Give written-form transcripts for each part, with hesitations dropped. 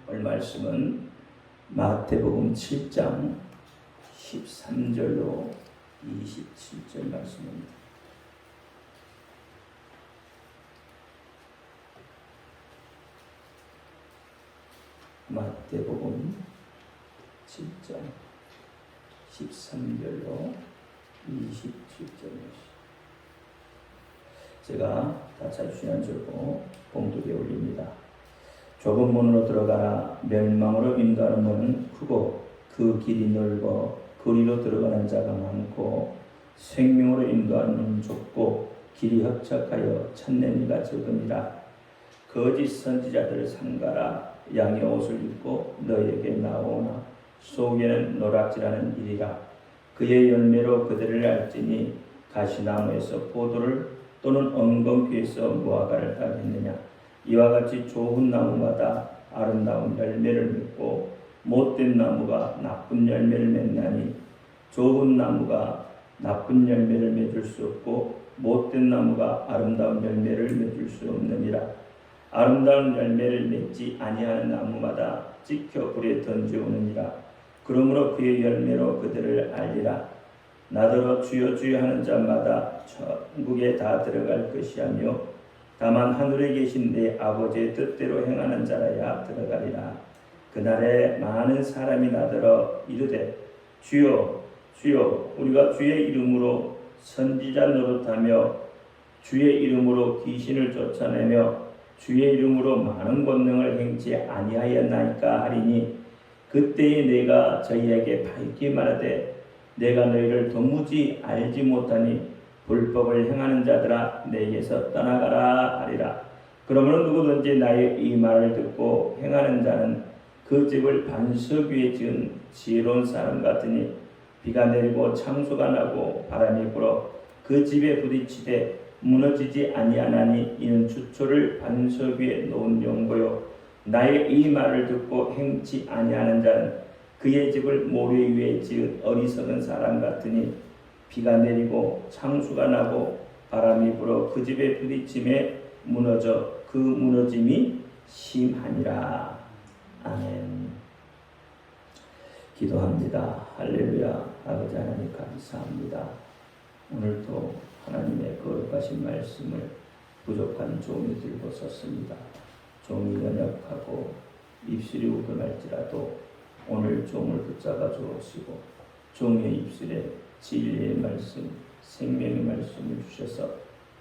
오늘 말씀은 마태복음 7장 13절로 27절 말씀입니다. 마태복음 7장 13절로 27절 말씀. 제가 다 찾으시는 줄 보고 봉독에 올립니다. 좁은 문으로 들어가라. 멸망으로 인도하는 문은 크고 그 길이 넓어 거리로 들어가는 자가 많고, 생명으로 인도하는 문은 좁고 길이 협착하여 찾는 이가 적으니라. 거짓 선지자들 삼가라. 양의 옷을 입고 너에게 나오나 속에는 노략질하는 일이라. 그의 열매로 그들을 알지니 가시나무에서 포도를 또는 엉겅퀴에서 무화과를 따겠느냐. 이와 같이 좋은 나무마다 아름다운 열매를 맺고 못된 나무가 나쁜 열매를 맺나니, 좋은 나무가 나쁜 열매를 맺을 수 없고 못된 나무가 아름다운 열매를 맺을 수 없느니라. 아름다운 열매를 맺지 아니하는 나무마다 찍혀 불에 던져오느니라. 그러므로 그의 열매로 그들을 알리라. 나더러 주여 주여 하는 자마다 천국에 다 들어갈 것이하며, 다만 하늘에 계신 내 아버지의 뜻대로 행하는 자라야 들어가리라. 그날에 많은 사람이 나더러 이르되 주여 주여 우리가 주의 이름으로 선지자 노릇하며 주의 이름으로 귀신을 쫓아내며 주의 이름으로 많은 권능을 행치 아니하였나이까 하리니, 그때에 내가 저희에게 밝히 말하되 내가 너희를 도무지 알지 못하니 불법을 행하는 자들아 내게서 떠나가라 하리라. 그러므로 누구든지 나의 이 말을 듣고 행하는 자는 그 집을 반석 위에 지은 지혜로운 사람 같으니, 비가 내리고 창수가 나고 바람이 불어 그 집에 부딪히되 무너지지 아니하나니, 이는 주초를 반석 위에 놓은 용고요. 나의 이 말을 듣고 행치 아니하는 자는 그의 집을 모래 위에 지은 어리석은 사람 같으니, 비가 내리고 창수가 나고 바람이 불어 그 집에 부딪힘에 무너져 그 무너짐이 심하니라. 아멘. 기도합니다. 할렐루야. 아버지 하나님 감사합니다. 오늘도 하나님의 거룩하신 말씀을 부족한 종이 들고 섰습니다. 종이 연약하고 입술이 우금할지라도 오늘 종을 붙잡아 주옵시고, 종의 입술에 진리의 말씀, 생명의 말씀을 주셔서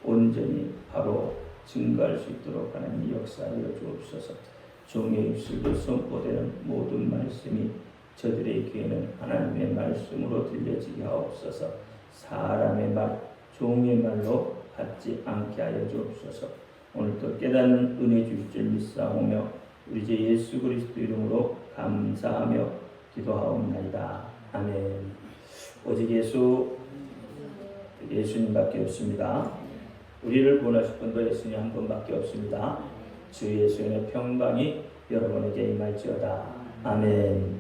온전히 바로 증거할 수 있도록 하나님 역사하여 주옵소서. 종의 입술로 선포되는 모든 말씀이 저들의 귀에는 하나님의 말씀으로 들려지게 하옵소서. 사람의 말, 종의 말로 받지 않게 하여 주옵소서. 오늘도 깨닫는 은혜 주실 줄 믿사오며 우리 주 예수 그리스도 이름으로 감사하며 기도하옵나이다. 아멘. 오직 예수님밖에 없습니다. 우리를 구원하실 분도 예수님 한 분밖에 없습니다. 주 예수님의 평강이 여러분에게 임할지어다. 아멘.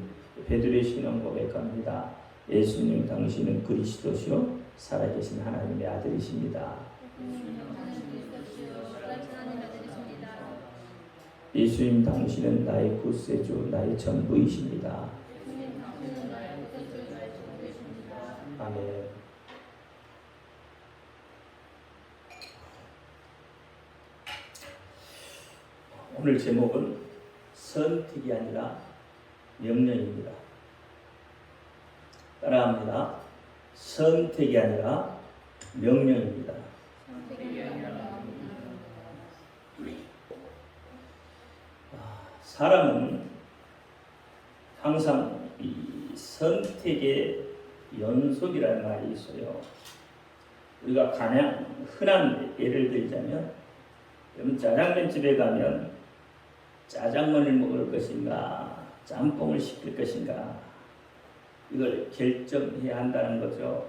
베드로의 신앙 고백합니다. 예수님 당신은 그리스도시요 살아계신 하나님의 아들이십니다. 예수님 당신은 나의 구세주, 나의 전부이십니다. 아멘. 오늘 제목은 선택이 아니라 명령입니다. 따라합니다. 선택이 아니라 명령입니다. 사람은 항상 이 선택의 연속이라는 말이 있어요. 우리가 가장 흔한 예를 들자면, 여러분 짜장면 집에 가면 짜장면을 먹을 것인가 짬뽕을 시킬 것인가, 이걸 결정해야 한다는 거죠.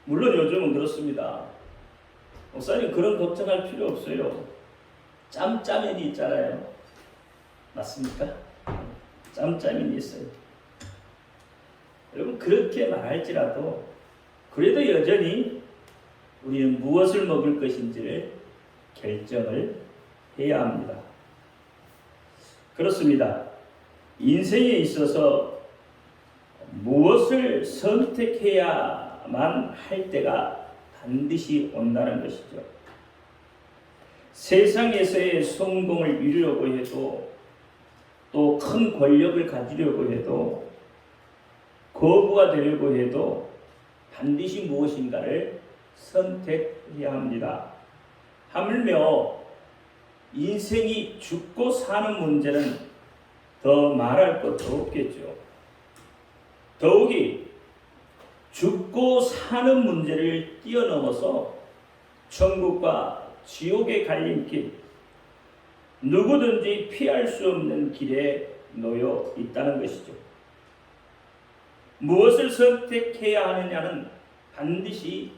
물론 요즘은 그렇습니다. 목사님 그런 걱정할 필요 없어요. 짬짜면이 있잖아요. 맞습니까? 짬짜면이 있어요. 여러분 그렇게 말할지라도 그래도 여전히 우리는 무엇을 먹을 것인지를 결정을 해야 합니다. 그렇습니다. 인생에 있어서 무엇을 선택해야만 할 때가 반드시 온다는 것이죠. 세상에서의 성공을 이루려고 해도 또 큰 권력을 가지려고 해도 거부가 되려고 해도 반드시 무엇인가를 선택해야 합니다. 하물며 인생이 죽고 사는 문제는 더 말할 것도 없겠죠. 더욱이 죽고 사는 문제를 뛰어넘어서 천국과 지옥의 갈림길, 누구든지 피할 수 없는 길에 놓여 있다는 것이죠. 무엇을 선택해야 하느냐는 반드시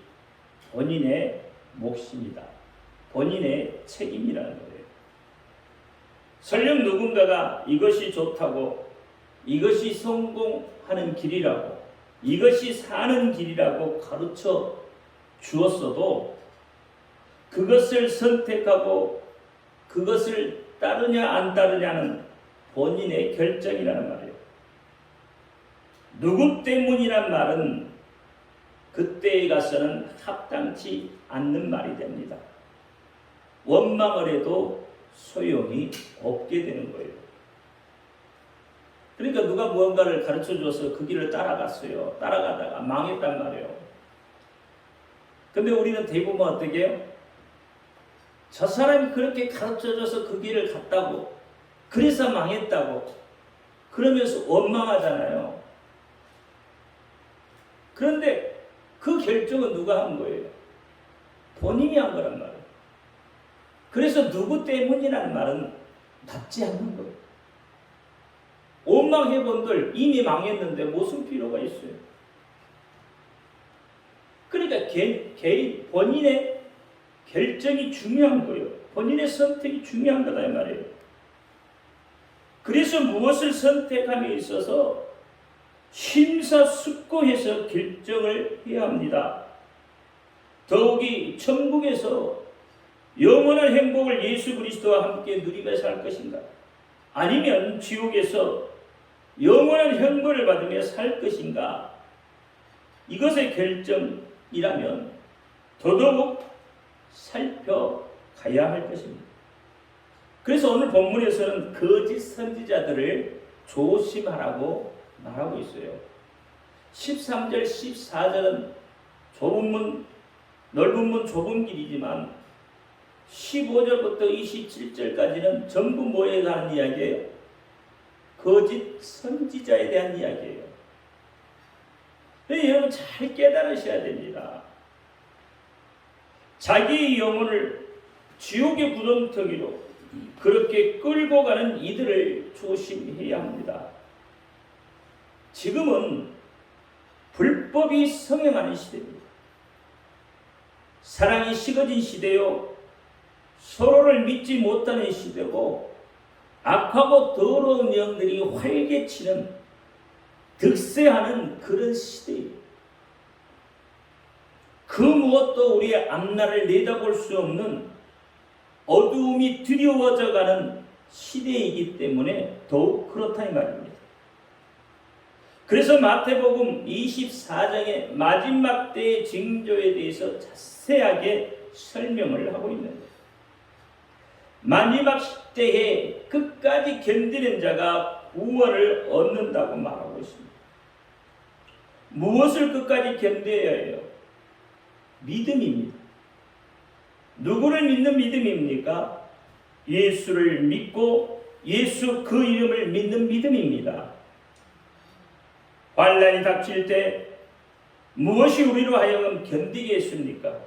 본인의 몫입니다. 본인의 책임이라는 거예요. 설령 누군가가 이것이 좋다고, 이것이 성공하는 길이라고, 이것이 사는 길이라고 가르쳐 주었어도 그것을 선택하고 그것을 따르냐 안 따르냐는 본인의 결정이라는 말이에요. 누구 때문이란 말은 그때에 가서는 합당치 않는 말이 됩니다. 원망을 해도 소용이 없게 되는 거예요. 그러니까 누가 무언가를 가르쳐줘서 그 길을 따라갔어요. 따라가다가 망했단 말이에요. 근데 우리는 대부분 어떻게 해요? 저 사람이 그렇게 가르쳐줘서 그 길을 갔다고, 그래서 망했다고 그러면서 원망하잖아요. 그런데 그 결정은 누가 한 거예요? 본인이 한 거란 말이에요. 그래서 누구 때문이라는 말은 맞지 않는 거예요. 원망해본들 이미 망했는데 무슨 필요가 있어요? 그러니까 개인 본인의 결정이 중요한 거예요. 본인의 선택이 중요한 거다 이 말이에요. 그래서 무엇을 선택함에 있어서 심사숙고해서 결정을 해야 합니다. 더욱이 천국에서 영원한 행복을 예수 그리스도와 함께 누리며 살 것인가? 아니면 지옥에서 영원한 형벌을 받으며 살 것인가? 이것의 결정이라면 더더욱 살펴가야 할 것입니다. 그래서 오늘 본문에서는 거짓 선지자들을 조심하라고 말하고 있어요. 13절, 14절은 좁은 문, 넓은 문, 좁은 길이지만 15절부터 27절까지는 전부 뭐에 대한 이야기예요? 거짓 선지자에 대한 이야기예요. 여러분 잘 깨달으셔야 됩니다. 자기의 영혼을 지옥의 구덩텅이로 그렇게 끌고 가는 이들을 조심해야 합니다. 지금은 불법이 성행하는 시대입니다. 사랑이 식어진 시대요, 서로를 믿지 못하는 시대고, 악하고 더러운 영들이 활개치는, 득세하는 그런 시대예요. 그 무엇도 우리의 앞날을 내다볼 수 없는 어두움이 두려워져 가는 시대이기 때문에 더욱 그렇다 이 말입니다. 그래서 마태복음 24장의 마지막 때의 징조에 대해서 자세하게 설명을 하고 있는 거예요. 마지막 때에 끝까지 견디는 자가 구원을 얻는다고 말하고 있습니다. 무엇을 끝까지 견뎌야 해요? 믿음입니다. 누구를 믿는 믿음입니까? 예수를 믿고 예수 그 이름을 믿는 믿음입니다. 환난이 닥칠 때 무엇이 우리로 하여금 견디겠습니까?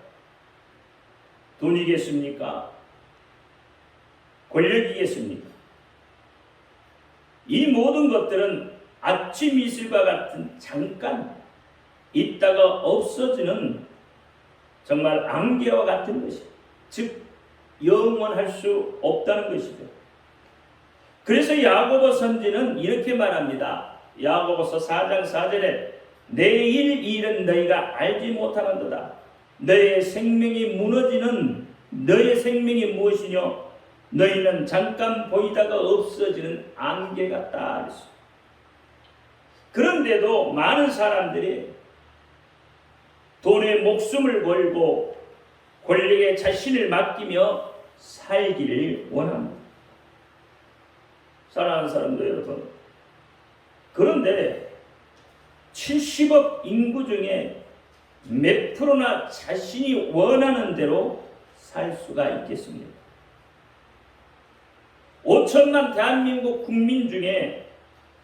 돈이겠습니까? 권력이겠습니까? 이 모든 것들은 아침 이슬과 같은 잠깐 있다가 없어지는 정말 안개와 같은 것이죠. 즉 영원할 수 없다는 것이죠. 그래서 야고보 선지는 이렇게 말합니다. 야고보서 4장 4절에 내일 일은 너희가 알지 못하는도다. 너의 생명이 무너지는 너의 생명이 무엇이뇨? 너희는 잠깐 보이다가 없어지는 안개 같다 그랬어요. 그런데도 많은 사람들이 돈에 목숨을 걸고 권력에 자신을 맡기며 살기를 원합니다. 사랑하는 사람들 여러분, 그런데 70억 인구 중에 몇 프로나 자신이 원하는 대로 살 수가 있겠습니까? 5천만 대한민국 국민 중에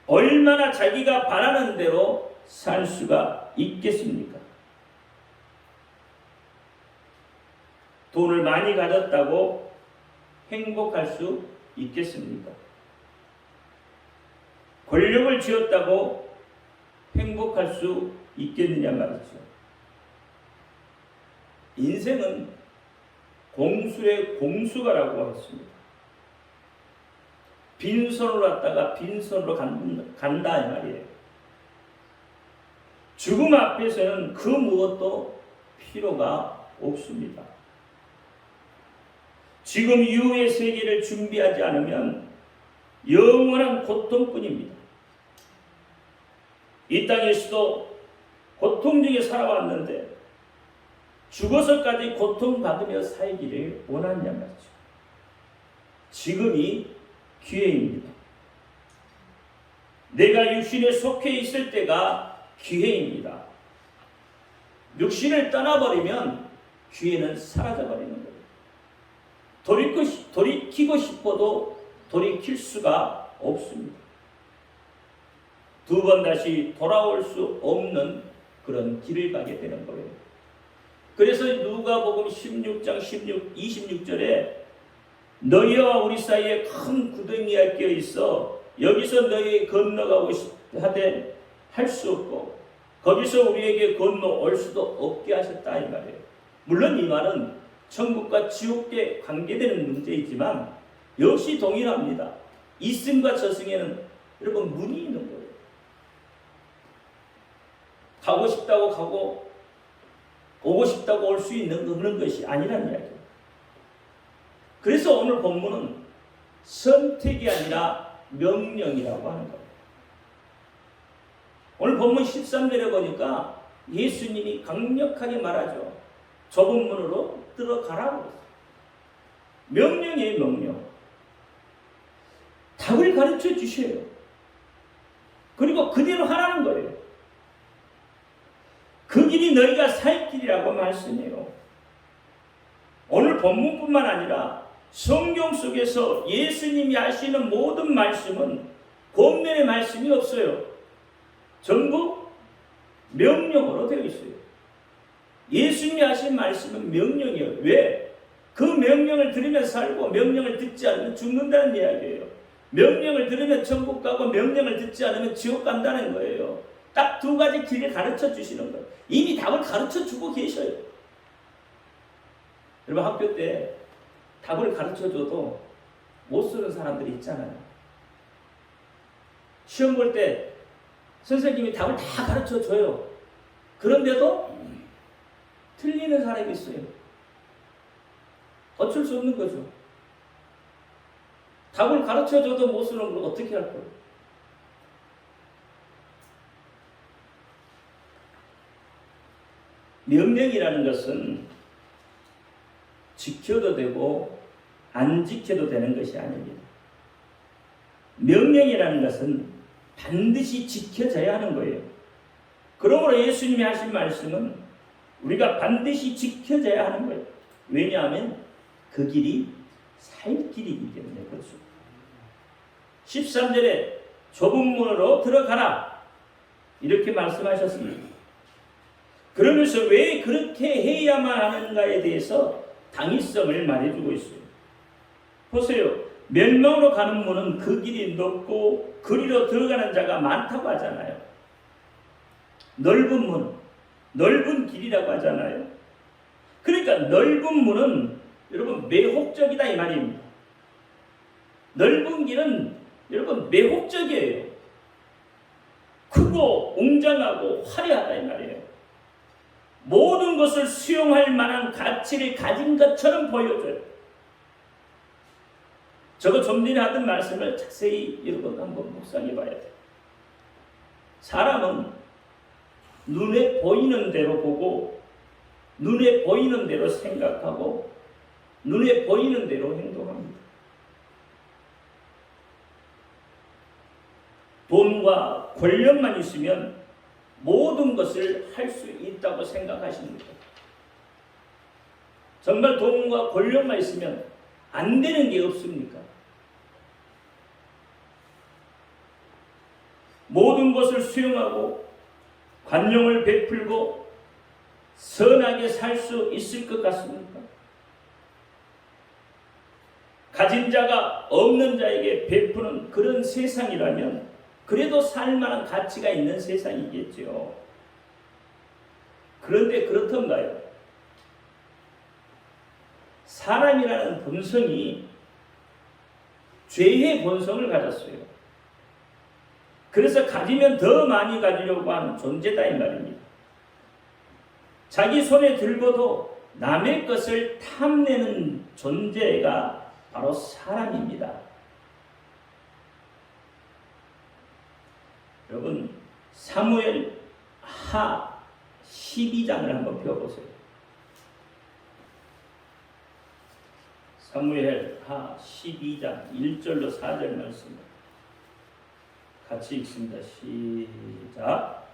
얼마나 자기가 바라는 대로 살 수가 있겠습니까? 돈을 많이 가졌다고 행복할 수 있겠습니까? 권력을 쥐었다고 행복할 수 있겠느냐 말이죠. 인생은 공수의 공수가라고 했습니다. 빈손으로 왔다가 빈손으로 간다 이 말이에요. 죽음 앞에서는 그 무엇도 필요가 없습니다. 지금 이후의 세계를 준비하지 않으면 영원한 고통뿐입니다. 이 땅에서도 고통 중에 살아왔는데 죽어서까지 고통받으며 살기를 원하냐 말이죠. 지금이 기회입니다. 내가 육신에 속해 있을 때가 기회입니다. 육신을 떠나버리면 기회는 사라져버리는 거예요. 돌이키고 싶어도 돌이킬 수가 없습니다. 두 번 다시 돌아올 수 없는 그런 길을 가게 되는 거예요. 그래서 누가복음 16장 26절에 너희와 우리 사이에 큰 구덩이가 끼어 있어 여기서 너희 건너가고 하되 할 수 없고 거기서 우리에게 건너올 수도 없게 하셨다 이 말이에요. 물론 이 말은 천국과 지옥에 관계되는 문제이지만 역시 동일합니다. 이승과 저승에는 여러분 문이 있는 거예요. 가고 싶다고 가고 오고 싶다고 올 수 있는 그런 것이 아니라는 이야기예요. 그래서 오늘 본문은 선택이 아니라 명령이라고 하는 거예요. 오늘 본문 13절에 보니까 예수님이 강력하게 말하죠. 좁은 문으로 들어가라고 했어요. 명령이에요, 명령. 답을 가르쳐 주셔요. 그리고 그대로 하라는 거예요. 그 길이 너희가 살 길이라고 말씀해요. 오늘 본문뿐만 아니라 성경 속에서 예수님이 하시는 모든 말씀은 권면의 말씀이 없어요. 전부 명령으로 되어 있어요. 예수님이 하신 말씀은 명령이에요. 왜? 그 명령을 들으면 살고 명령을 듣지 않으면 죽는다는 이야기예요. 명령을 들으면 천국 가고 명령을 듣지 않으면 지옥 간다는 거예요. 딱 두 가지 길을 가르쳐 주시는 거예요. 이미 답을 가르쳐 주고 계셔요. 여러분 학교 때 답을 가르쳐 줘도 못 쓰는 사람들이 있잖아요. 시험 볼 때 선생님이 답을 다 가르쳐 줘요. 그런데도 틀리는 사람이 있어요. 어쩔 수 없는 거죠. 답을 가르쳐 줘도 못 쓰는 걸 어떻게 할 거예요? 명령이라는 것은 지켜도 되고 안 지켜도 되는 것이 아닙니다. 명령이라는 것은 반드시 지켜져야 하는 거예요. 그러므로 예수님이 하신 말씀은 우리가 반드시 지켜져야 하는 거예요. 왜냐하면 그 길이 살 길이기 때문에 그렇죠. 13절에 좁은 문으로 들어가라 이렇게 말씀하셨습니다. 그러면서 왜 그렇게 해야만 하는가에 대해서 당위성을 말해주고 있어요. 보세요. 멸망으로 가는 문은 그 길이 높고 그리로 들어가는 자가 많다고 하잖아요. 넓은 문, 넓은 길이라고 하잖아요. 그러니까 넓은 문은 여러분 매혹적이다 이 말입니다. 넓은 길은 여러분 매혹적이에요. 크고 웅장하고 화려하다 이 말이에요. 모든 것을 수용할 만한 가치를 가진 것처럼 보여줘요. 저거 좀 전에 하던 말씀을 자세히 여러분 한번 묵상해 봐야 돼요. 사람은 눈에 보이는 대로 보고 눈에 보이는 대로 생각하고 눈에 보이는 대로 행동합니다. 돈과 권력만 있으면 모든 것을 할 수 있다고 생각하십니까? 정말 돈과 권력만 있으면 안 되는 게 없습니까? 모든 것을 수용하고 관용을 베풀고 선하게 살 수 있을 것 같습니까? 가진 자가 없는 자에게 베푸는 그런 세상이라면 그래도 살만한 가치가 있는 세상이겠죠. 그런데 그렇던가요? 사람이라는 본성이 죄의 본성을 가졌어요. 그래서 가지면 더 많이 가지려고 하는 존재다 이 말입니다. 자기 손에 들고도 남의 것을 탐내는 존재가 바로 사람입니다. 여러분 사무엘 하 12장을 한번 펴보세요. 사무엘 하 12장 1절로 4절 말씀 같이 읽습니다. 시작.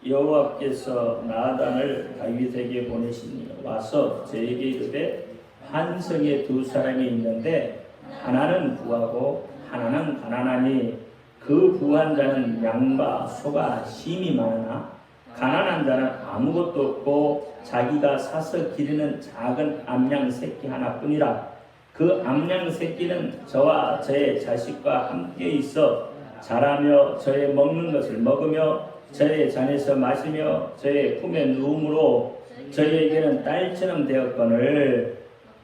여호와께서 나단을 다윗에게 보내시니 와서 저에게 이르되 한 성에 두 사람이 있는데 하나는 부하고 하나는 가난하니 그 부한 자는 양과 소가 심이 많으나 가난한 자는 아무것도 없고 자기가 사서 기르는 작은 암양 새끼 하나뿐이라. 그 암양 새끼는 저와 저의 자식과 함께 있어 자라며 저의 먹는 것을 먹으며 저의 잔에서 마시며 저의 품에 누움으로 저희에게는 딸처럼 되었거늘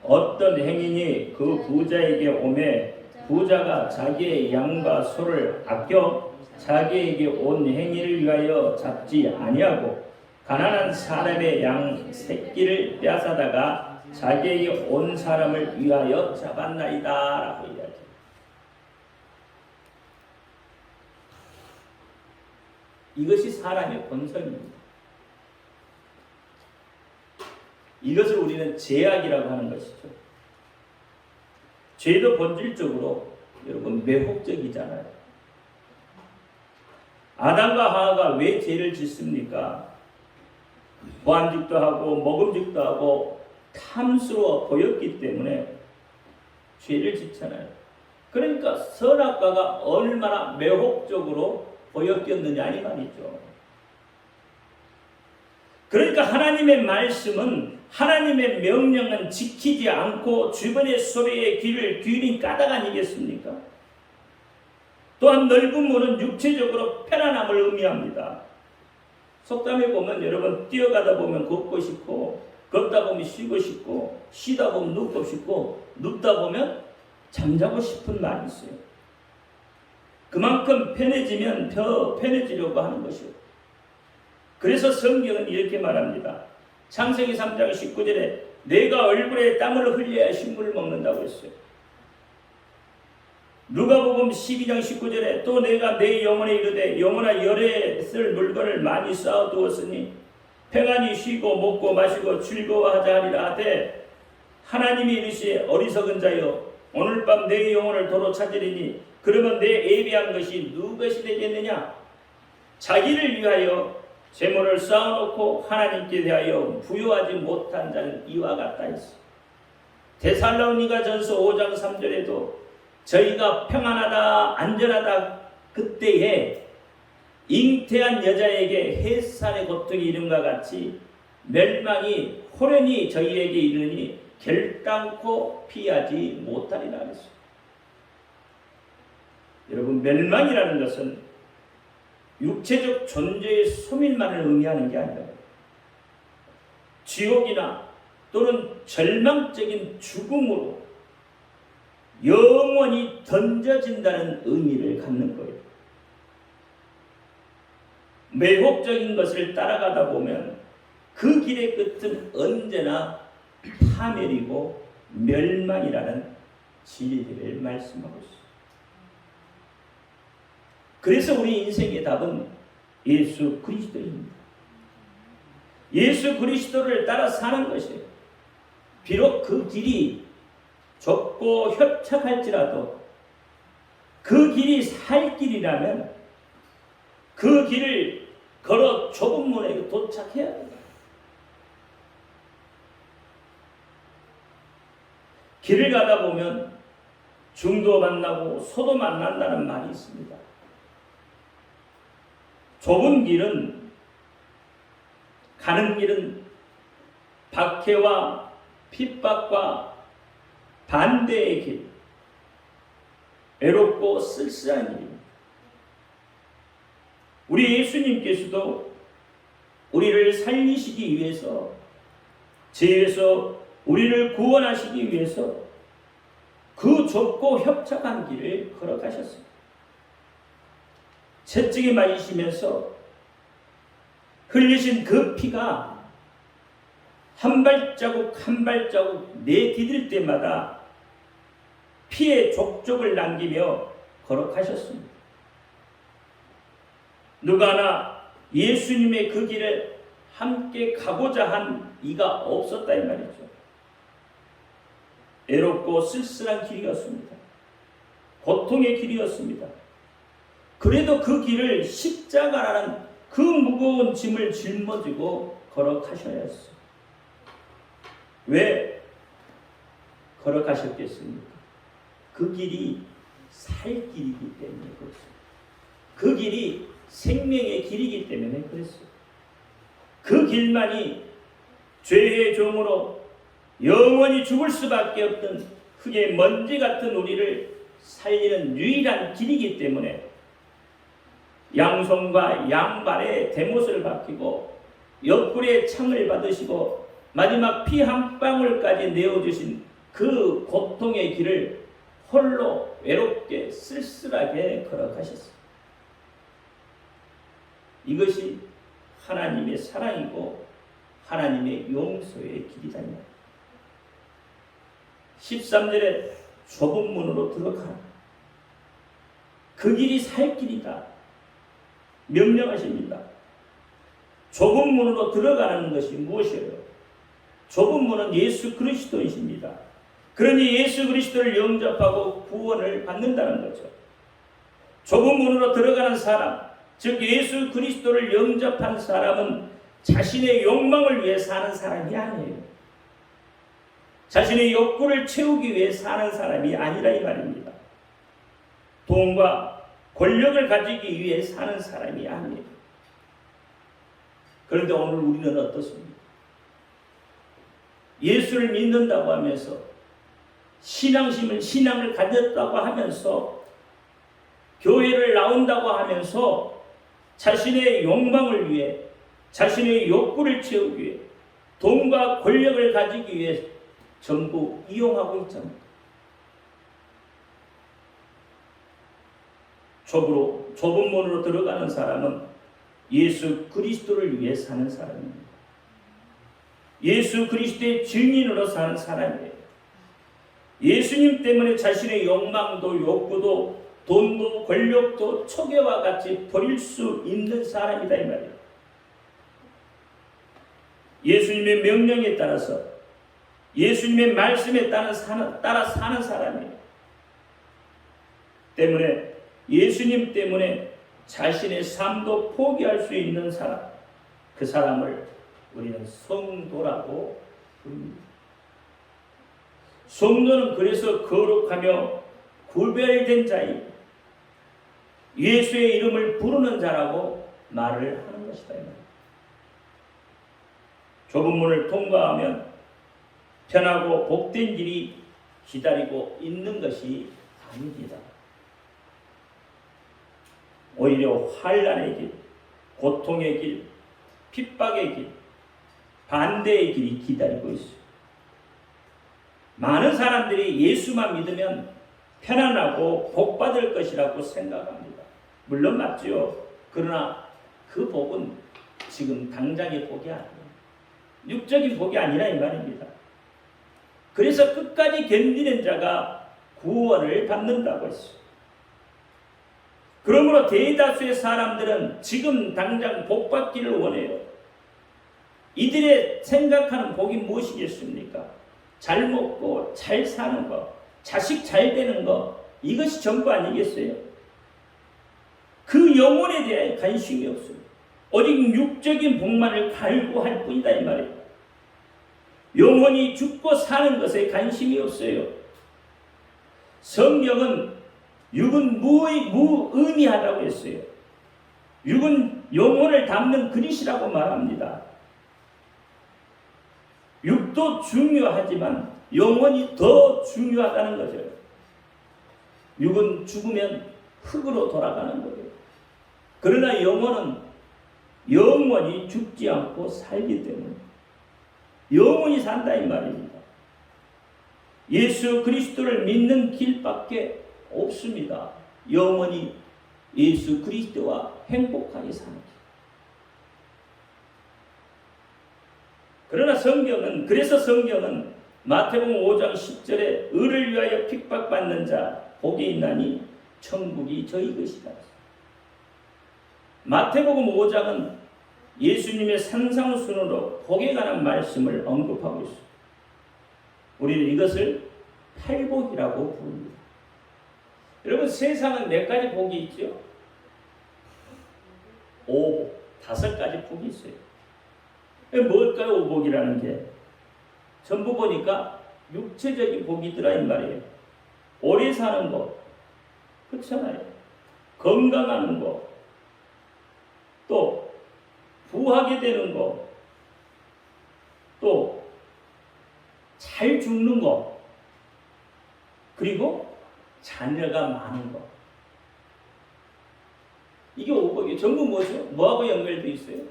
어떤 행인이 그 부자에게 오매 부자가 자기의 양과 소를 아껴 자기에게 온 행위를 위하여 잡지 아니하고 가난한 사람의 양 새끼를 빼앗아다가 자기에게 온 사람을 위하여 잡았나이다 라고 이야기합니다. 이것이 사람의 본성입니다. 이것을 우리는 죄악이라고 하는 것이죠. 죄도 본질적으로 여러분 매혹적이잖아요. 아담과 하와가 왜 죄를 짓습니까? 보암직도 하고 먹음직도 하고 탐스러워 보였기 때문에 죄를 짓잖아요. 그러니까 선악과가 얼마나 매혹적으로 보였겠느냐 이 말이죠. 그러니까 하나님의 말씀은 하나님의 명령은 지키지 않고 주변의 소리에 귀를 기울인 까닭 아니겠습니까? 또한 넓은 문은 육체적으로 편안함을 의미합니다. 속담에 보면 여러분 뛰어가다 보면 걷고 싶고 걷다 보면 쉬고 싶고 쉬다 보면 눕고 싶고 눕다 보면 잠자고 싶은 말이 있어요. 그만큼 편해지면 더 편해지려고 하는 것이요. 그래서 성경은 이렇게 말합니다. 창세기 3장 19절에 내가 얼굴에 땀을 흘려야 식물을 먹는다고 했어요. 누가복음 12장 19절에 또 내가 내 영혼에 이르되 영혼아 열에 쓸 물건을 많이 쌓아두었으니 평안히 쉬고 먹고 마시고 즐거워하자 하리라 하되 하나님이 이르시되 어리석은 자여 오늘 밤 내 영혼을 도로 찾으리니 그러면 내 예비한 것이 누구 것이 되겠느냐? 자기를 위하여 재물을 쌓아놓고 하나님께 대하여 부요하지 못한 자는 이와 같다 했어. 데살로니가 전서 5장 3절에도 저희가 평안하다 안전하다 그때에 잉태한 여자에게 햇살의 고통이 이름과 같이 멸망이 호련히 저희에게 이르니 결단코 피하지 못하리라 했어. 여러분 멸망이라는 것은 육체적 존재의 소멸만을 의미하는 게 아니라 지옥이나 또는 절망적인 죽음으로 영원히 던져진다는 의미를 갖는 거예요. 매혹적인 것을 따라가다 보면 그 길의 끝은 언제나 파멸이고 멸망이라는 진리를 말씀하고 있습니다. 그래서 우리 인생의 답은 예수 그리스도입니다. 예수 그리스도를 따라 사는 것이에요. 비록 그 길이 좁고 협착할지라도 그 길이 살 길이라면 그 길을 걸어 좁은 문에 도착해야 됩니다. 길을 가다 보면 중도 만나고 소도 만난다는 말이 있습니다. 좁은 길은 가는 길은 박해와 핍박과 반대의 길, 외롭고 쓸쓸한 길입니다. 우리 예수님께서도 우리를 살리시기 위해서, 죄에서 우리를 구원하시기 위해서 그 좁고 협착한 길을 걸어가셨습니다. 채찍에 맞으시면서 흘리신 그 피가 한 발자국 한 발자국 내디딜 때마다 피의 족적을 남기며 걸어가셨습니다. 누가 하나 예수님의 그 길을 함께 가고자 한 이가 없었다 이 말이죠. 외롭고 쓸쓸한 길이었습니다. 고통의 길이었습니다. 그래도 그 길을 십자가라는 그 무거운 짐을 짊어지고 걸어가셔야 했어요. 왜 걸어가셨겠습니까? 그 길이 살 길이기 때문에 그렇습니다. 그 길이 생명의 길이기 때문에 그랬어요. 그 길만이 죄의 종으로 영원히 죽을 수밖에 없던 흙의 먼지 같은 우리를 살리는 유일한 길이기 때문에 양손과 양발에 대못을 박히고 옆구리에 창을 받으시고 마지막 피 한 방울까지 내어주신 그 고통의 길을 홀로 외롭게 쓸쓸하게 걸어가셨습니다. 이것이 하나님의 사랑이고 하나님의 용서의 길이다. 13절에 좁은 문으로 들어가라. 그 길이 살 길이다. 명령하십니다. 좁은 문으로 들어가는 것이 무엇이에요? 좁은 문은 예수 그리스도이십니다. 그러니 예수 그리스도를 영접하고 구원을 받는다는 거죠. 좁은 문으로 들어가는 사람, 즉 예수 그리스도를 영접한 사람은 자신의 욕망을 위해 사는 사람이 아니에요. 자신의 욕구를 채우기 위해 사는 사람이 아니라 이 말입니다. 돈과 권력을 가지기 위해 사는 사람이 아니에요. 그런데 오늘 우리는 어떻습니까? 예수를 믿는다고 하면서 신앙을 가졌다고 하면서 교회를 나온다고 하면서 자신의 욕망을 위해 자신의 욕구를 채우기 위해 돈과 권력을 가지기 위해 전부 이용하고 있잖아요. 좁은 문으로 들어가는 사람은 예수 그리스도를 위해 사는 사람입니다. 예수 그리스도의 증인으로 사는 사람이에요. 예수님 때문에 자신의 욕망도 욕구도 돈도 권력도 초계와 같이 버릴 수 있는 사람이다 이 말이에요. 예수님의 명령에 따라서 예수님의 말씀에 따라 사는 사람이에요. 때문에 예수님 때문에 자신의 삶도 포기할 수 있는 사람, 그 사람을 우리는 성도라고 부릅니다. 성도는 그래서 거룩하며 구별된 자이 예수의 이름을 부르는 자라고 말을 하는 것이다. 좁은 문을 통과하면 편하고 복된 길이 기다리고 있는 것이 아닙니다. 오히려 환난의 길, 고통의 길, 핍박의 길, 반대의 길이 기다리고 있어요. 많은 사람들이 예수만 믿으면 편안하고 복받을 것이라고 생각합니다. 물론 맞지요. 그러나 그 복은 지금 당장의 복이 아니에요. 육적인 복이 아니라 이 말입니다. 그래서 끝까지 견디는 자가 구원을 받는다고 했어요. 그러므로 대다수의 사람들은 지금 당장 복 받기를 원해요. 이들의 생각하는 복이 무엇이겠습니까? 잘 먹고 잘 사는 것, 자식 잘 되는 것, 이것이 전부 아니겠어요? 그 영혼에 대해 관심이 없어요. 오직 육적인 복만을 갈구할 뿐이다 이 말이에요. 영혼이 죽고 사는 것에 관심이 없어요. 성경은 육은 무의미하다고 했어요. 육은 영혼을 담는 그릇이라고 말합니다. 육도 중요하지만 영혼이 더 중요하다는 거죠. 육은 죽으면 흙으로 돌아가는 거예요. 그러나 영혼은 영원히 죽지 않고 살기 때문에 영원히 산다 이 말입니다. 예수 그리스도를 믿는 길밖에 없습니다. 영원히 예수 그리스도와 행복하게 사는 길. 그러나 그래서 성경은 마태복음 5장 10절에 의를 위하여 핍박받는 자 복이 있나니 천국이 저희 것이다. 마태복음 5장은 예수님의 산상순으로 복에 관한 말씀을 언급하고 있습니다. 우리는 이것을 팔복이라고 부릅니다. 여러분, 세상은 몇 가지 복이 있죠? 5복, 5가지 복이 있어요. 뭘까요? 5복이라는 게 전부 보니까 육체적인 복이더라 이 말이에요. 오래 사는 거, 그렇잖아요. 건강하는 거, 또 부하게 되는 거, 또 잘 죽는 거, 그리고 자녀가 많은 거. 이게 5복이 전부 뭐죠? 뭐하고 연결되어 있어요?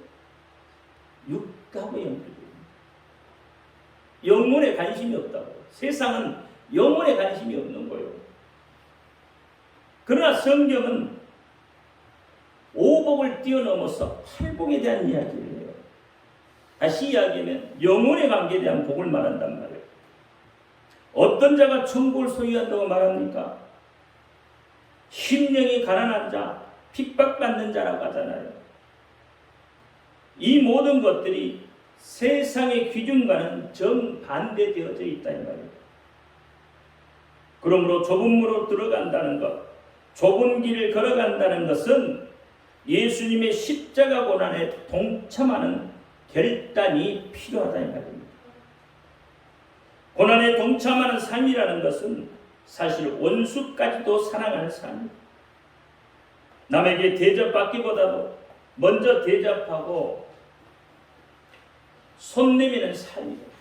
육하고 연결되어 있습니다. 영혼에 관심이 없다고. 세상은 영혼에 관심이 없는 거예요. 그러나 성경은 5복을 뛰어넘어서 8복에 대한 이야기를 해요. 다시 이야기하면 영혼에 관계에 복을 말한단 말이에요. 어떤 자가 천국을 소유한다고 말합니까? 심령이 가난한 자, 핍박받는 자라고 하잖아요. 이 모든 것들이 세상의 기준과는 정반대되어져 있다 이 말이에요. 그러므로 좁은 문으로 들어간다는 것, 좁은 길을 걸어간다는 것은 예수님의 십자가 고난에 동참하는 결단이 필요하다 이 말입니다. 고난에 동참하는 삶이라는 것은 사실 원수까지도 사랑하는 삶입니다. 남에게 대접받기보다도 먼저 대접하고 손 내미는 삶이다.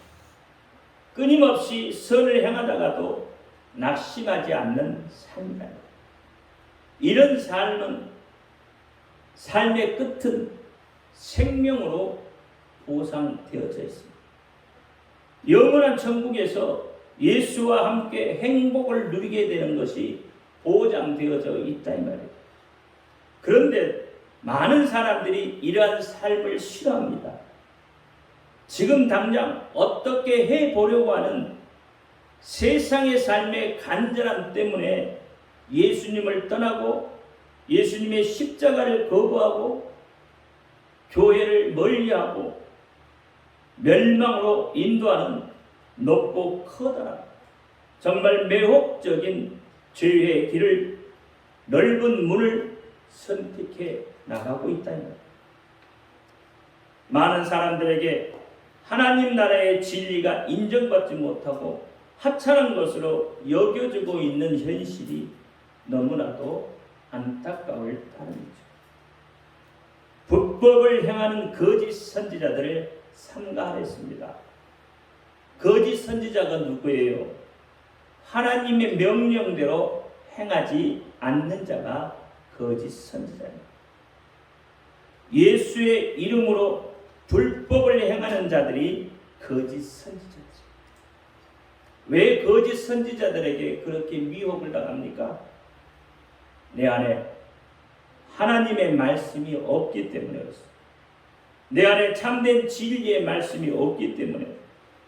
끊임없이 선을 행하다가도 낙심하지 않는 삶이다. 이런 삶은 삶의 끝은 생명으로 보상되어져 있습니다. 영원한 천국에서 예수와 함께 행복을 누리게 되는 것이 보장되어져 있다 이 말이에요. 그런데 많은 사람들이 이러한 삶을 싫어합니다. 지금 당장 어떻게 해보려고 하는 세상의 삶의 간절함 때문에 예수님을 떠나고 예수님의 십자가를 거부하고 교회를 멀리하고 멸망으로 인도하는 높고 커다란 정말 매혹적인 죄의 길을 넓은 문을 선택해 나가고 있다는 것. 많은 사람들에게 하나님 나라의 진리가 인정받지 못하고 하찮은 것으로 여겨지고 있는 현실이 너무나도 안타까울 따름이죠. 불법을 행하는 거짓 선지자들을 삼가하였습니다. 거짓 선지자가 누구예요? 하나님의 명령대로 행하지 않는 자가 거짓 선지자입니다. 예수의 이름으로 불법을 행하는 자들이 거짓 선지자죠. 왜 거짓 선지자들에게 그렇게 미혹을 당합니까? 내 안에 하나님의 말씀이 없기 때문에 그렇습니다. 내 안에 참된 진리의 말씀이 없기 때문에,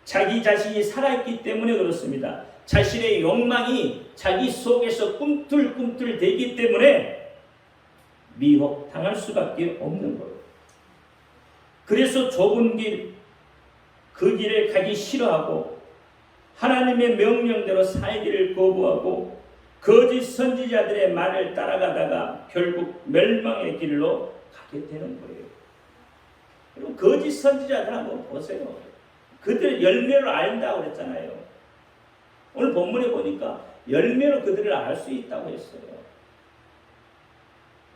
자기 자신이 살아있기 때문에 그렇습니다. 자신의 욕망이 자기 속에서 꿈틀꿈틀 되기 때문에 미혹당할 수밖에 없는 거예요. 그래서 좁은 길, 그 길에 가기 싫어하고 하나님의 명령대로 살기를 거부하고 거짓 선지자들의 말을 따라가다가 결국 멸망의 길로 가게 되는 거예요. 그리고 거짓 선지자들 한번 보세요. 그들 열매로 안다고 그랬잖아요. 오늘 본문에 보니까 열매로 그들을 알 수 있다고 했어요.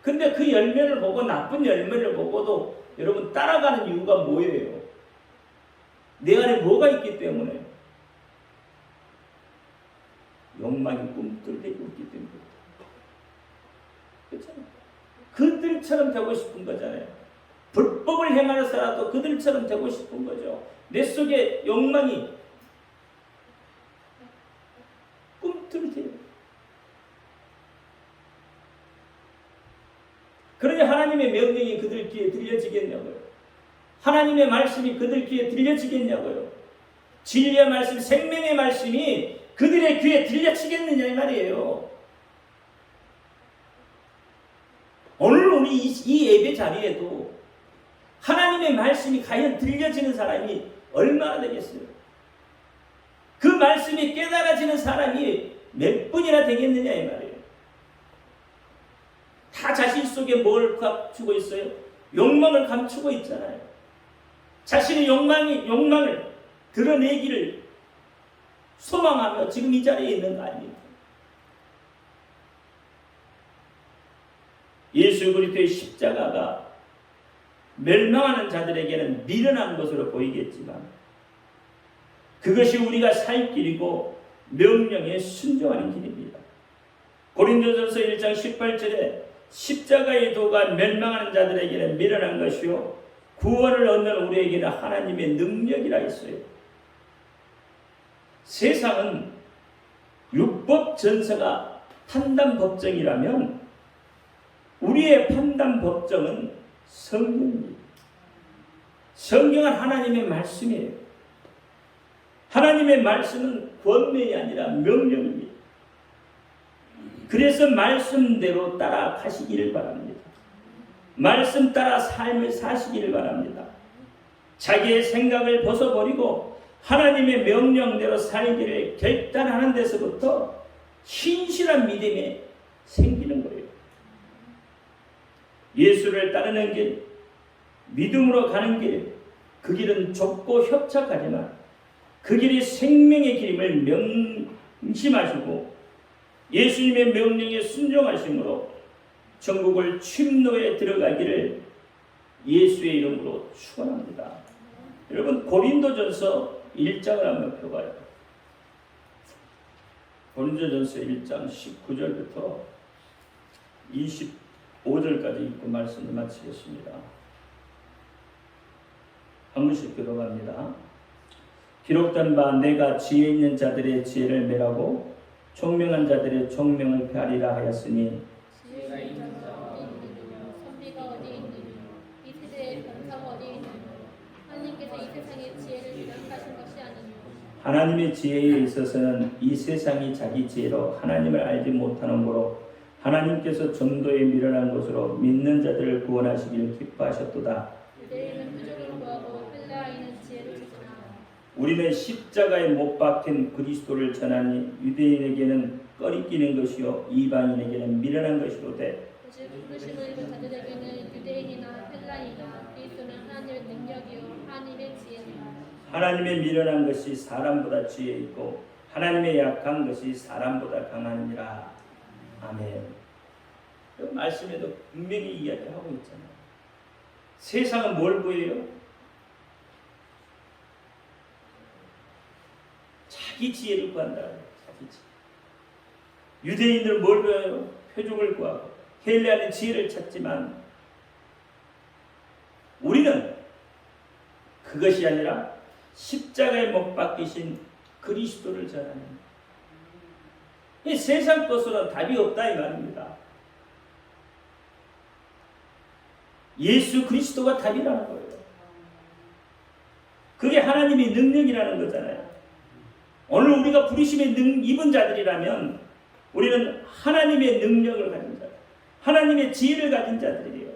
근데 그 열매를 보고 나쁜 열매를 보고도 여러분 따라가는 이유가 뭐예요? 내 안에 뭐가 있기 때문에? 욕망이 꿈틀대고 있기 때문에. 그렇잖아요. 그들처럼 되고 싶은 거잖아요. 불법을 행하는 사람도 그들처럼 되고 싶은 거죠. 내 속에 욕망이 꿈틀대요. 그러니 하나님의 명령이 그들 귀에 들려지겠냐고요. 하나님의 말씀이 그들 귀에 들려지겠냐고요. 진리의 말씀, 생명의 말씀이 그들의 귀에 들려지겠느냐 이 말이에요. 오늘 우리 이 예배 자리에도 하나님의 말씀이 과연 들려지는 사람이 얼마나 되겠어요? 그 말씀이 깨달아지는 사람이 몇 분이나 되겠느냐 이 말이에요. 다 자신 속에 뭘 감추고 있어요? 욕망을 감추고 있잖아요. 자신의 욕망을 드러내기를 소망하며 지금 이 자리에 있는 거 아닙니까? 예수 그리스도의 십자가가 멸망하는 자들에게는 미련한 것으로 보이겠지만 그것이 우리가 살 길이고 명령에 순종하는 길입니다. 고린도전서 1장 18절에 십자가의 도가 멸망하는 자들에게는 미련한 것이요 구원을 얻는 우리에게는 하나님의 능력이라 했어요. 세상은 율법 전서가 판단 법정이라면 우리의 판단 법정은 성경입니다. 성경은 하나님의 말씀이에요. 하나님의 말씀은 권면이 아니라 명령입니다. 그래서 말씀대로 따라가시기를 바랍니다. 말씀 따라 삶을 사시기를 바랍니다. 자기의 생각을 벗어버리고 하나님의 명령대로 살기를 결단하는 데서부터 신실한 믿음이 생기는 거예요. 예수를 따르는 길, 믿음으로 가는 길, 그 길은 좁고 협착하지만 그 길이 생명의 길임을 명심하시고 예수님의 명령에 순종하심으로 천국을 침노에 들어가기를 예수의 이름으로 축원합니다. 여러분 고린도전서 1장을 한번 펴봐요. 고린도전서 1장 19절부터 25절까지 읽고 말씀을 마치겠습니다. 한 분씩 들어갑니다. 기록된 바 내가 지혜 있는 자들의 지혜를 멸하고 총명한 자들의 총명을 폐하리라 하였으니 지혜가 있는 자 어디 있느냐 선비가 어디 있느냐 이 세대의 변사가 어디 있느냐 하나님께서 이 세상의 지혜를 미련하신 것이 아니냐 하나님의 지혜에 있어서는 이 세상이 자기 지혜로 하나님을 알지 못하는 거로 하나님께서 전도에 미련한 것으로 믿는 자들을 구원하시기를 기뻐하셨도다. 유대인은 표적을 구하고 헬라인은 지혜를 찾으나 우리는 십자가에 못 박힌 그리스도를 전하니 유대인에게는 꺼리끼는 것이요 이방인에게는 미련한 것이로되 오직 부르심을 입은 자들에게는 유대인이나 헬라인이나 그리스도는 하나님의 능력이요 하나님의 지혜니라. 하나님의 미련한 것이 사람보다 지혜 있고 하나님의 약한 것이 사람보다 강하니라. 아멘. 이 말씀에도 분명히 이야기하고 있잖아요. 세상은 뭘 보여요? 자기 지혜를 구한다. 자기 지혜. 유대인들은 뭘 배워요? 표적을 구하고 헬라는 지혜를 찾지만 우리는 그것이 아니라 십자가에 못 박히신 그리스도를 전하는 이 세상 것으로는 답이 없다 이 말입니다. 예수 그리스도가 답이라는 거예요. 그게 하나님의 능력이라는 거잖아요. 오늘 우리가 부르심에 입은 자들이라면 우리는 하나님의 능력을 가진 자, 하나님의 지혜를 가진 자들이에요.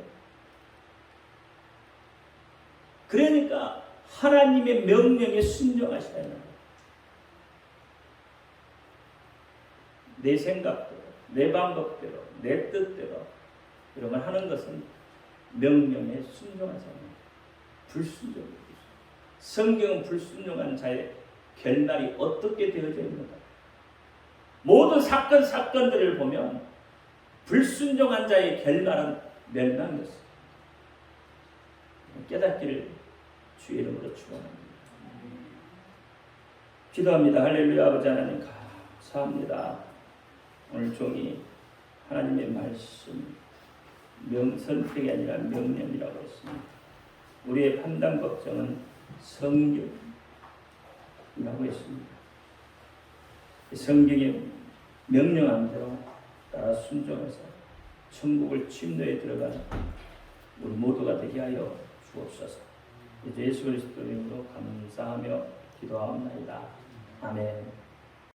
그러니까 하나님의 명령에 순종하셔야 해요. 내 생각대로, 내 방법대로, 내 뜻대로 이런 걸 하는 것은 명령에 순종하지 않는 불순종입니다. 성경은 불순종한 자의 결말이 어떻게 되어져 있는가? 모든 사건들을 보면 불순종한 자의 결말은 멸망이었습니다. 깨닫기를 주의 이름으로 축원합니다. 기도합니다. 할렐루야. 아버지 하나님 감사합니다. 오늘 종이 하나님의 말씀 선택이 아니라 명령이라고 했습니다. 우리의 판단 걱정은 성경이라고 했습니다. 성경의 명령한 대로 따라 순종해서 천국을 침노에 들어가는 우리 모두가 되게 하여 주옵소서. 예수 그리스도 이름으로 감사하며 기도하옵나이다. 아멘.